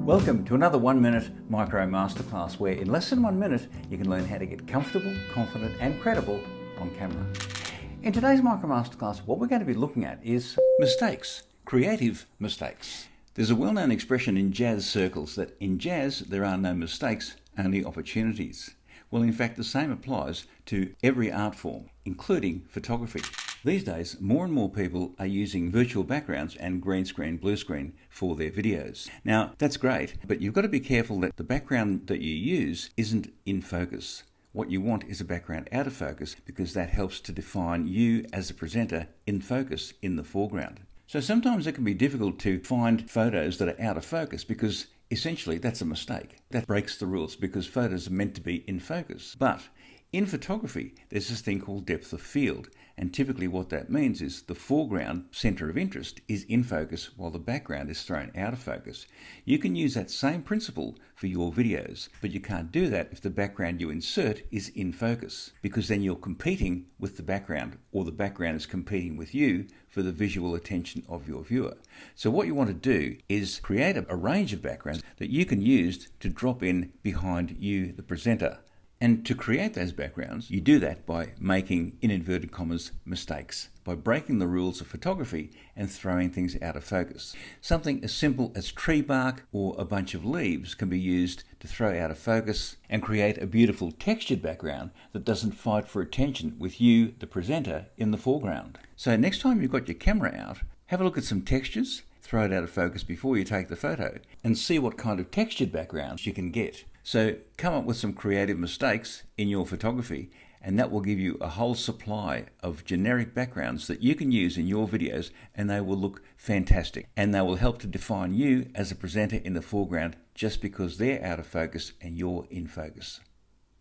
Welcome to another 1 minute Micro-Masterclass where in less than 1 minute you can learn how to get comfortable, confident and credible on camera. In today's Micro-Masterclass, what we're going to be looking at is mistakes, creative mistakes. There's a well-known expression in jazz circles that in jazz there are no mistakes, only opportunities. Well, in fact, the same applies to every art form, including photography. These days, more and more people are using virtual backgrounds and green screen, blue screen for their videos. Now, that's great, but you've got to be careful that the background that you use isn't in focus. What you want is a background out of focus because that helps to define you as a presenter in focus in the foreground. So sometimes it can be difficult to find photos that are out of focus because essentially that's a mistake. That breaks the rules because photos are meant to be in focus. But in photography, there's this thing called depth of field, and typically what that means is the foreground center of interest is in focus while the background is thrown out of focus. You can use that same principle for your videos, but you can't do that if the background you insert is in focus, because then you're competing with the background, or the background is competing with you for the visual attention of your viewer. So what you want to do is create a range of backgrounds that you can use to drop in behind you, the presenter. And to create those backgrounds, you do that by making, in inverted commas, mistakes, by breaking the rules of photography and throwing things out of focus. Something as simple as tree bark or a bunch of leaves can be used to throw out of focus and create a beautiful textured background that doesn't fight for attention with you, the presenter, in the foreground. So next time you've got your camera out, have a look at some textures, throw it out of focus before you take the photo, and see what kind of textured backgrounds you can get. So come up with some creative mistakes in your photography, and that will give you a whole supply of generic backgrounds that you can use in your videos, and they will look fantastic. And they will help to define you as a presenter in the foreground just because they're out of focus and you're in focus.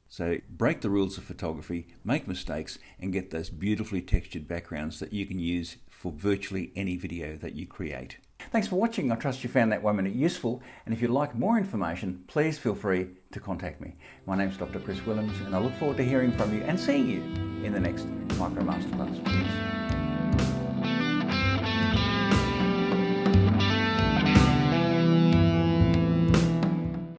So break the rules of photography, make mistakes, and get those beautifully textured backgrounds that you can use for virtually any video that you create. Thanks for watching. I trust you found that 1 minute useful, and if you'd like more information, please feel free to contact me. My name's Dr. Chris Willems, and I look forward to hearing from you and seeing you in the next Micro-Masterclass.